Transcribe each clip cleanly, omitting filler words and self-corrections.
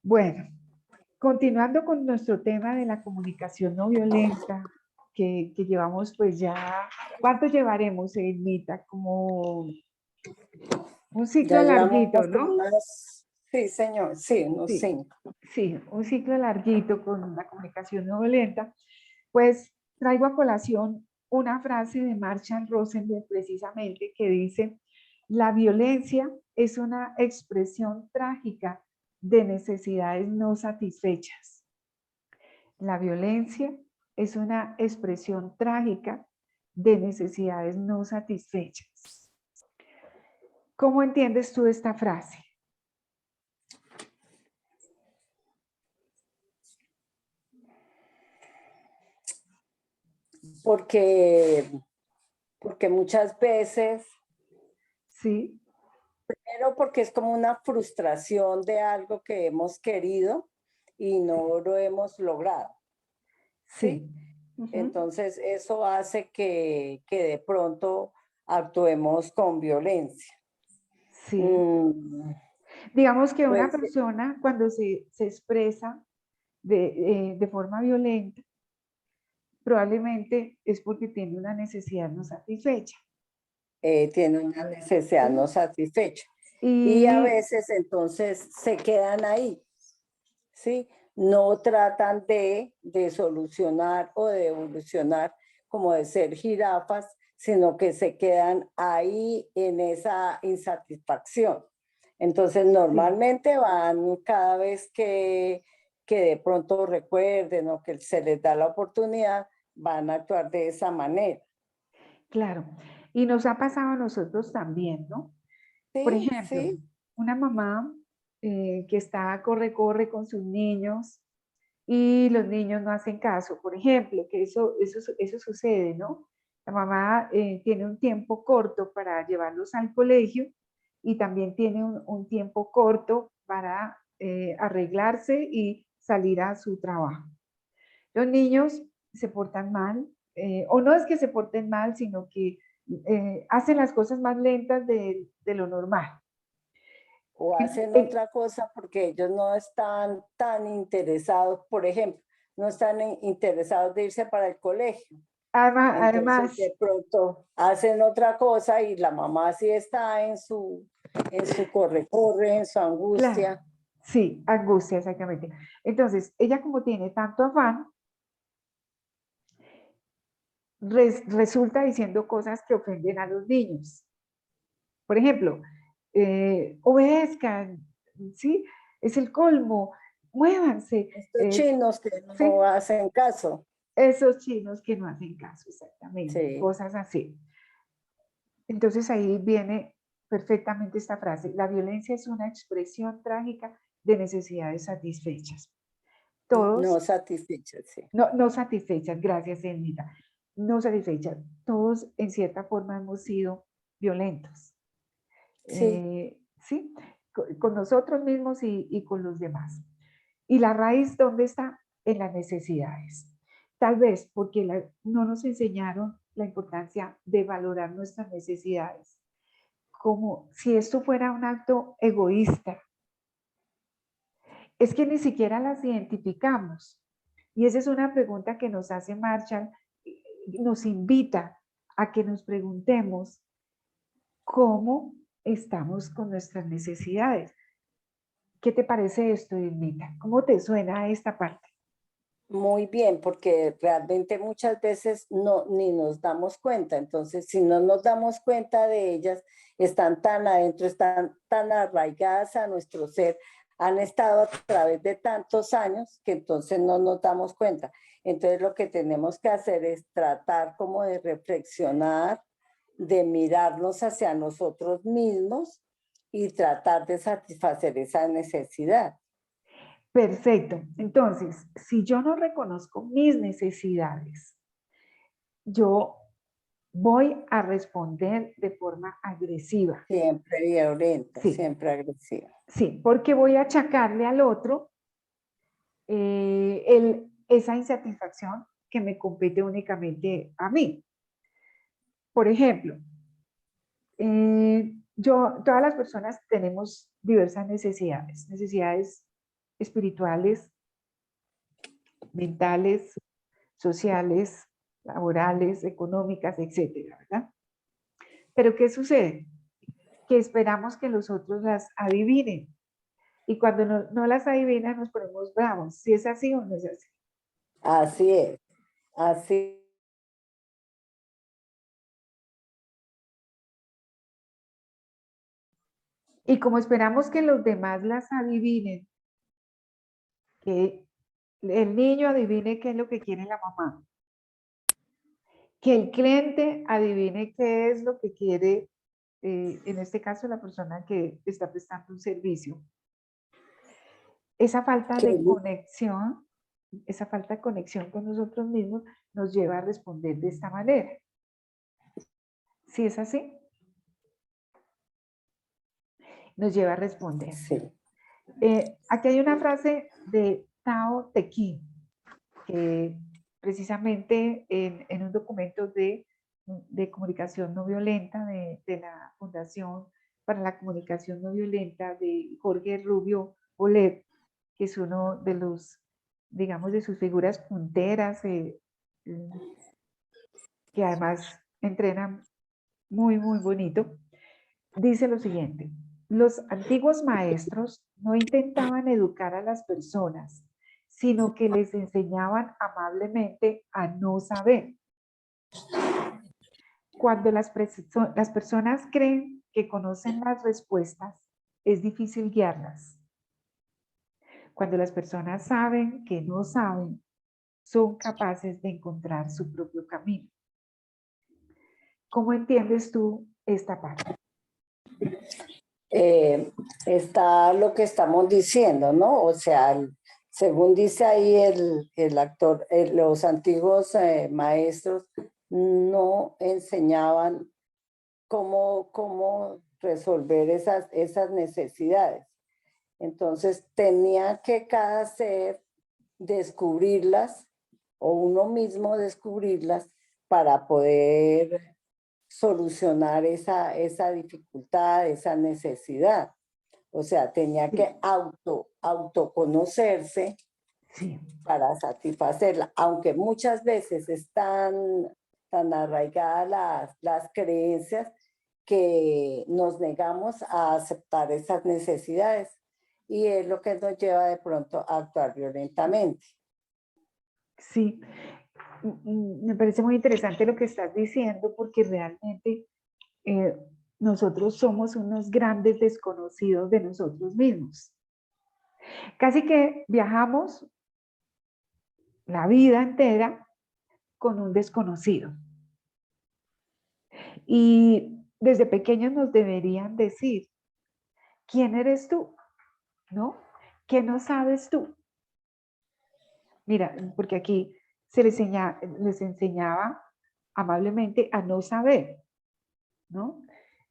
Bueno, continuando con nuestro tema de la comunicación no violenta, que llevamos pues ya, ¿cuánto llevaremos, Edmita? Como un ciclo Ya llevamos larguito, ¿no? unas, sí, señor, sí, unos Sí, 5. sí, un ciclo larguito con la comunicación no violenta. Pues traigo a colación una frase de Marshall Rosenberg precisamente que dice, la violencia es una expresión trágica de necesidades no satisfechas. La violencia es una expresión trágica de necesidades no satisfechas. ¿Cómo entiendes tú esta frase? Porque, porque muchas veces, Sí, pero porque es como una frustración de algo que hemos querido y no lo hemos logrado, ¿sí? sí. Ujú. Entonces eso hace que de pronto actuemos con violencia. Sí. Mm, Digamos que una pues persona cuando se expresa de forma violenta, probablemente es porque tiene una necesidad no satisfecha. tiene una necesidad no ¿Sí? satisfecha. Y a Y veces entonces se quedan ahí, ¿sí? No tratan de solucionar o de evolucionar como de ser jirafas, sino que se quedan ahí en esa insatisfacción. Entonces sí, normalmente van cada vez que de pronto recuerden o que se les da la oportunidad, van a actuar de esa manera. claro. Y nos ha pasado a nosotros también, ¿no? Por Sí, ejemplo, sí, una mamá que está corre con sus niños y los niños no hacen caso. Por ejemplo, que eso sucede, ¿no? La mamá tiene un tiempo corto para llevarlos al colegio y también tiene un tiempo corto para arreglarse y salir a su trabajo. Los niños se portan mal, o no es que se porten mal, sino que hacen las cosas más lentas de lo normal. o El- hacen el- otra cosa porque ellos no están tan interesados, por ejemplo, no están interesados de irse para el colegio. Entonces además, de pronto hacen otra cosa y la mamá sí está en su corre-corre, en su claro, angustia. sí, angustia, exactamente. Entonces, ella como tiene tanto afán, resulta diciendo cosas que ofenden a los niños. Por ejemplo, obedezcan, ¿sí? Es el colmo, muévanse, Estos chinos que no ¿sí? hacen caso. Esos chinos que no hacen caso, exactamente, Sí, cosas así. Entonces ahí viene perfectamente esta frase, la violencia es una expresión trágica de necesidades satisfechas. no Todos, satisfechas, sí. no satisfechas, gracias, Elmira, no satisfechas, todos en cierta forma hemos sido violentos, Sí, ¿sí? Con nosotros mismos y con los demás. ¿Y la raíz dónde está? En las necesidades. Tal vez porque no nos enseñaron la importancia de valorar nuestras necesidades, como si esto fuera un acto egoísta. Es que ni siquiera las identificamos. Y esa es una pregunta que nos hace Marshall, nos invita a que nos preguntemos cómo estamos con nuestras necesidades. ¿Qué te parece esto, Irmita? ¿Cómo te suena esta parte? muy bien, porque realmente muchas veces no ni nos damos cuenta. Entonces, si no nos damos cuenta de ellas, están tan adentro, están tan arraigadas a nuestro ser, han estado a través de tantos años que entonces no nos damos cuenta. Entonces, lo que tenemos que hacer es tratar como de reflexionar, de mirarnos hacia nosotros mismos y tratar de satisfacer esa necesidad. Perfecto. Entonces, si yo no reconozco mis necesidades, yo voy a responder de forma agresiva. Siempre violenta, Sí, siempre agresiva. sí, porque voy a achacarle al otro esa insatisfacción que me compete únicamente a mí. Por ejemplo, todas las personas tenemos diversas necesidades, necesidades espirituales, mentales, sociales, laborales, económicas, etcétera, ¿verdad? Pero ¿qué sucede? Que esperamos que los otros las adivinen. Y cuando no las adivinan nos ponemos bravos. ¿Si es así o no es así? Así es, así. Y como esperamos que los demás las adivinen, que el niño adivine qué es lo que quiere la mamá, que el cliente adivine qué es lo que quiere, en este caso la persona que está prestando un servicio. Esa falta que de conexión, esa falta de conexión con nosotros mismos nos lleva a responder de esta manera. ¿Sí es así? Nos lleva a responder. Sí. Aquí hay una frase de Tao Te Ching, que precisamente en un documento de comunicación no violenta de la Fundación para la Comunicación No Violenta de Jorge Rubio Olet, que es uno de los, digamos, de sus figuras punteras, que además entrenan muy, muy bonito, dice lo siguiente: los antiguos maestros no intentaban educar a las personas, sino que les enseñaban amablemente a no saber. Cuando las personas creen que conocen las respuestas, es difícil guiarlas. Cuando las personas saben que no saben, son capaces de encontrar su propio camino. ¿Cómo entiendes tú esta parte? Está lo que estamos diciendo, ¿no? O sea, según dice ahí el actor, los antiguos maestros no enseñaban cómo resolver esas necesidades. Entonces tenía que cada ser descubrirlas o uno mismo descubrirlas para poder solucionar esa dificultad, esa necesidad. O sea, tenía Sí, que autoconocerse sí. para satisfacerla, aunque muchas veces están tan arraigadas las creencias que nos negamos a aceptar esas necesidades y es lo que nos lleva de pronto a actuar violentamente. Sí, me parece muy interesante lo que estás diciendo porque realmente eh, nosotros somos unos grandes desconocidos de nosotros mismos. Casi que viajamos la vida entera con un desconocido. Y desde pequeños nos deberían decir, ¿quién eres tú? ¿No? ¿Qué no sabes tú? Mira, porque aquí les enseñaba amablemente a no saber, ¿no?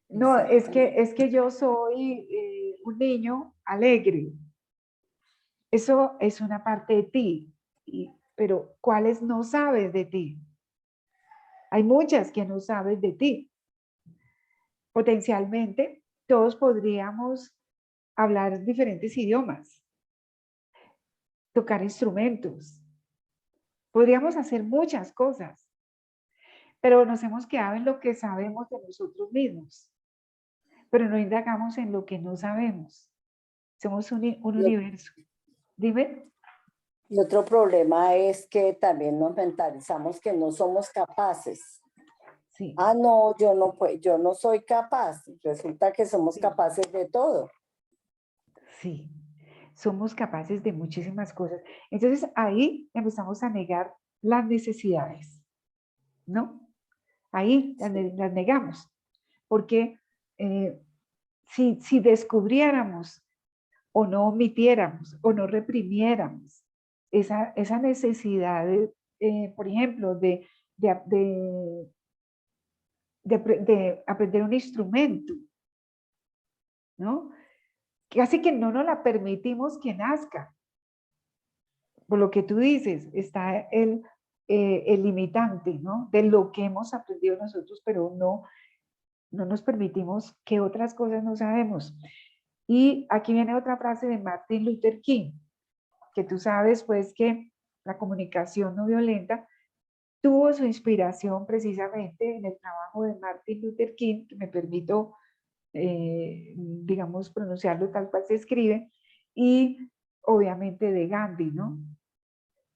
No, es que yo soy un niño alegre. Eso es una parte de ti, pero ¿cuáles no sabes de ti? Hay muchas que no sabes de ti. Potencialmente, todos podríamos hablar diferentes idiomas, tocar instrumentos, podríamos hacer muchas cosas, pero nos hemos quedado en lo que sabemos de nosotros mismos, pero no indagamos en lo que no sabemos. Somos un universo. Dime. Y otro problema es que también nos mentalizamos que no somos capaces. Sí, Ah, no, yo no soy capaz. Resulta que somos sí, capaces de todo. sí. Somos capaces de muchísimas cosas. Entonces ahí empezamos a negar las necesidades, ¿no? Ahí las negamos, porque si descubriéramos o no omitiéramos o no reprimiéramos esa necesidad, por ejemplo, de, de aprender un instrumento, ¿no? Casi que no nos la permitimos que nazca. Por lo que tú dices, está el limitante, ¿no? De lo que hemos aprendido nosotros, pero no nos permitimos que otras cosas no sabemos. Y aquí viene otra frase de Martin Luther King, que tú sabes pues que la comunicación no violenta tuvo su inspiración precisamente en el trabajo de Martin Luther King, que me permito, digamos, pronunciarlo tal cual se escribe, y obviamente de Gandhi, ¿no?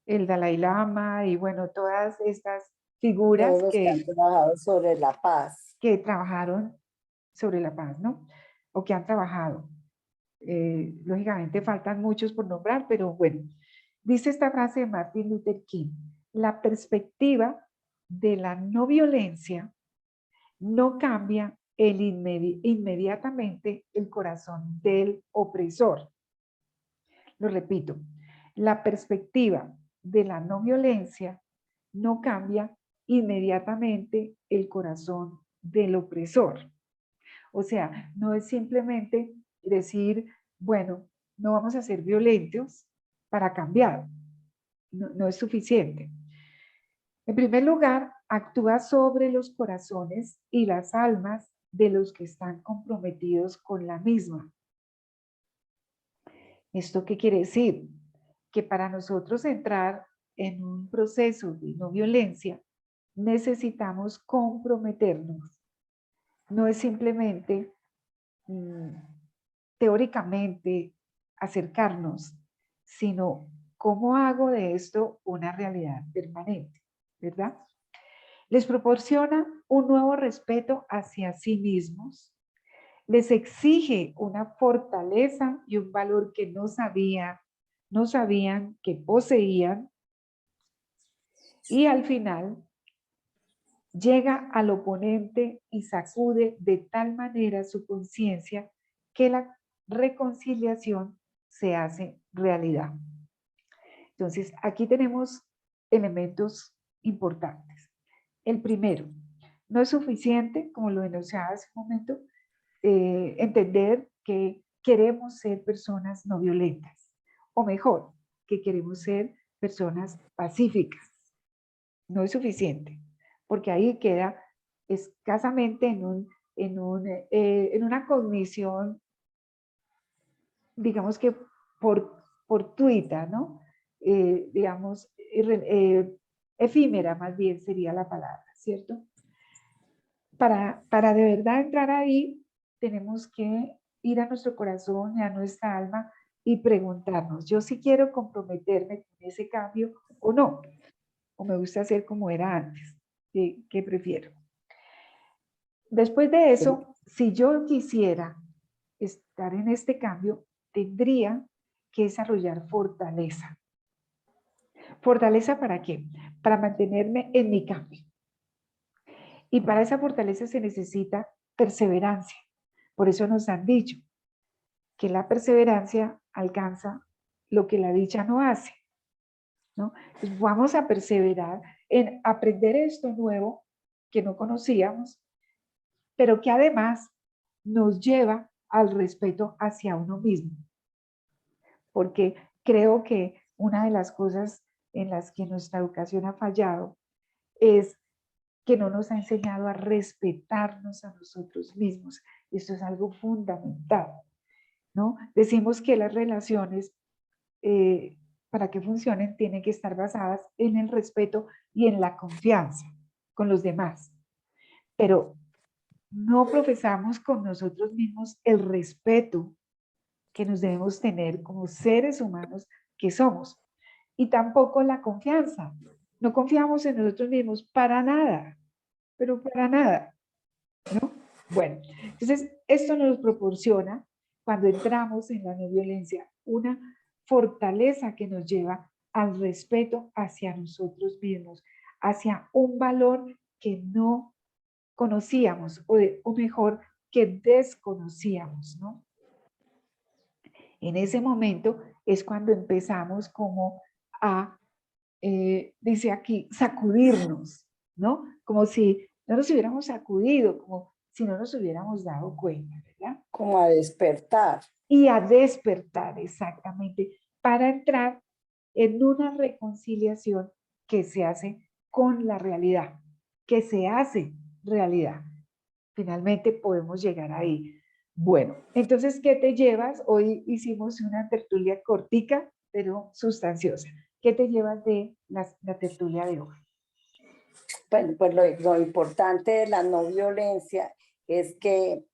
El Dalai Lama y bueno, todas estas Todos figuras los que han trabajado sobre la paz. que trabajaron sobre la paz, ¿no? O que han trabajado. Lógicamente faltan muchos por nombrar, pero bueno, dice esta frase de Martin Luther King: la perspectiva de la no violencia no cambia inmediatamente el corazón del opresor. Lo repito, la perspectiva de la no violencia no cambia inmediatamente el corazón del opresor. O sea, no es simplemente decir, bueno, no vamos a ser violentos para cambiar. No, no es suficiente. En primer lugar, actúa sobre los corazones y las almas de los que están comprometidos con la misma. ¿Esto qué quiere decir? Que para nosotros entrar en un proceso de no violencia, necesitamos comprometernos. No es simplemente teóricamente acercarnos, sino cómo hago de esto una realidad permanente, ¿verdad? Les proporciona un nuevo respeto hacia sí mismos, les exige una fortaleza y un valor que no sabían que poseían, y al final llega al oponente y sacude de tal manera su conciencia que la reconciliación se hace realidad. Entonces, aquí tenemos elementos importantes. El primero, no es suficiente, como lo denunciaba hace un momento, entender que queremos ser personas no violentas, o mejor, que queremos ser personas pacíficas. No es suficiente, porque ahí queda escasamente en una cognición, digamos que fortuita, ¿no? Digamos, efímera más bien sería la palabra, ¿cierto? Para de verdad entrar ahí, tenemos que ir a nuestro corazón y a nuestra alma y preguntarnos, ¿yo sí quiero comprometerme con ese cambio o no? ¿O me gusta hacer como era antes? ¿Qué prefiero? Después de eso, si yo quisiera estar en este cambio, tendría que desarrollar fortaleza. ¿Fortaleza para qué? Para mantenerme en mi cambio. Y para esa fortaleza se necesita perseverancia. Por eso nos han dicho que la perseverancia alcanza lo que la dicha no hace, ¿no? Entonces vamos a perseverar en aprender esto nuevo que no conocíamos, pero que además nos lleva al respeto hacia uno mismo. Porque creo que una de las cosas en las que nuestra educación ha fallado es que no nos ha enseñado a respetarnos a nosotros mismos. Esto es algo fundamental, ¿no? Decimos que las relaciones, para que funcionen, tienen que estar basadas en el respeto y en la confianza con los demás. Pero no profesamos con nosotros mismos el respeto que nos debemos tener como seres humanos que somos. Y tampoco la confianza. No confiamos en nosotros mismos para nada, pero para nada, ¿no? Bueno, entonces esto nos proporciona, cuando entramos en la no violencia, una fortaleza que nos lleva al respeto hacia nosotros mismos, hacia un valor que no conocíamos, o mejor, que desconocíamos, ¿no? En ese momento es cuando empezamos como a, dice aquí, sacudirnos, ¿no? Como si no nos hubiéramos sacudido, como si no nos hubiéramos dado cuenta, ¿verdad? Como a despertar. Y a despertar, exactamente, para entrar en una reconciliación que se hace con la realidad, que se hace realidad. Finalmente podemos llegar ahí. Bueno, entonces, ¿qué te llevas? Hoy hicimos una tertulia cortica, pero sustanciosa. ¿Qué te llevas de la tertulia de hoy? Bueno, pues lo importante de la no violencia es que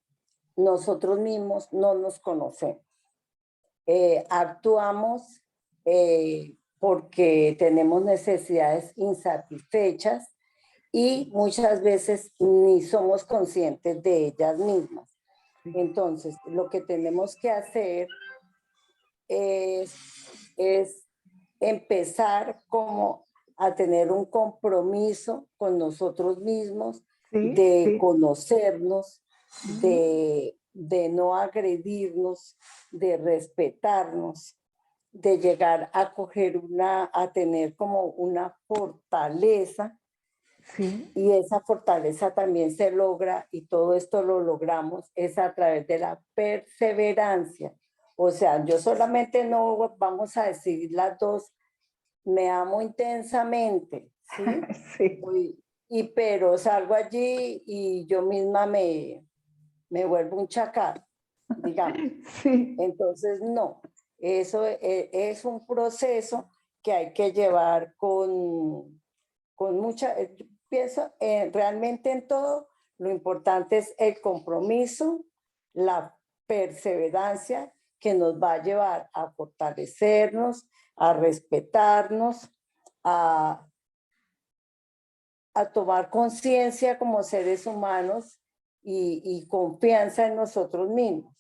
nosotros mismos no nos conocemos. Actuamos porque tenemos necesidades insatisfechas y muchas veces ni somos conscientes de ellas mismas. Entonces, lo que tenemos que hacer es empezar como a tener un compromiso con nosotros mismos, Sí, de sí. conocernos, de no agredirnos, de respetarnos, de llegar a a tener como una fortaleza. Sí. Y esa fortaleza también se logra, y todo esto lo logramos, es a través de la perseverancia. O sea, yo solamente no vamos a decir las dos, me amo intensamente, ¿sí? Sí. Pero salgo allí y yo misma me vuelvo un chacal, digamos. Sí. Entonces, no, eso es un proceso que hay que llevar con mucha, pienso realmente en todo, lo importante es el compromiso, la perseverancia que nos va a llevar a fortalecernos, a respetarnos, a, a tomar conciencia como seres humanos y confianza en nosotros mismos.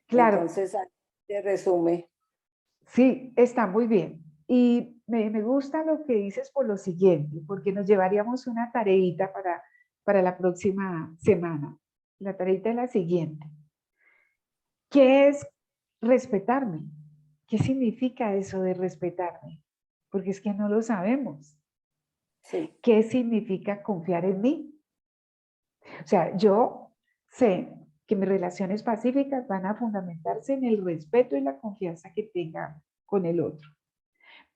Claro, Entonces, ahí se resume. sí, está muy bien. Y me gusta lo que dices por lo siguiente, porque nos llevaríamos una tareita para la próxima semana. La tareita es la siguiente. ¿Qué es respetarme? ¿Qué significa eso de respetarme? Porque es que no lo sabemos. Sí. ¿Qué significa confiar en mí? O sea, yo sé que mis relaciones pacíficas van a fundamentarse en el respeto y la confianza que tenga con el otro.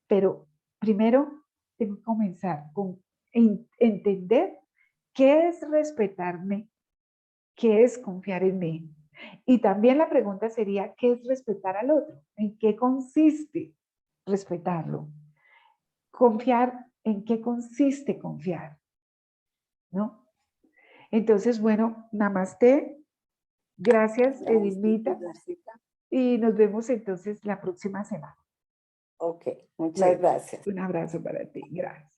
Pero primero tengo que comenzar con entender qué es respetarme, qué es confiar en mí. Y también la pregunta sería, ¿qué es respetar al otro? ¿En qué consiste respetarlo? Confiar, ¿en qué consiste confiar? ¿No? Entonces, bueno, namaste. Gracias, Edilmita. Y nos vemos entonces la próxima semana. Ok, muchas Bueno, gracias. un abrazo para ti. Gracias.